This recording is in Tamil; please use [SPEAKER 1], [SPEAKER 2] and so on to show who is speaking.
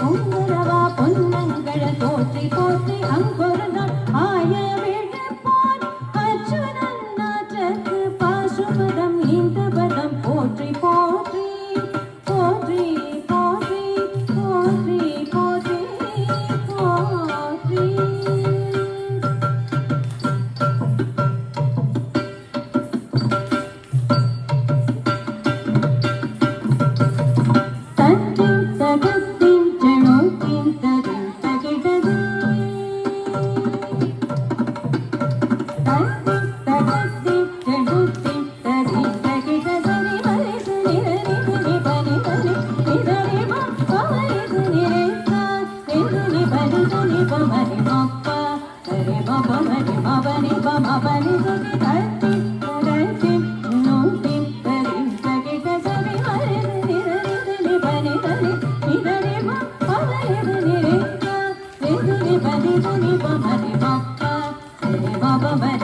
[SPEAKER 1] பொங்குரவா பொன்னங்கள போற்றி போற்றி அங்கொரு நாள் ஆய விழுப்போர் அச்சுனன் நாற்றத்து பாசுபதம் இந்த பதம் போற்றி போற்றி போற்றி போற்றி போற்றி போற்றி போற்றி Baba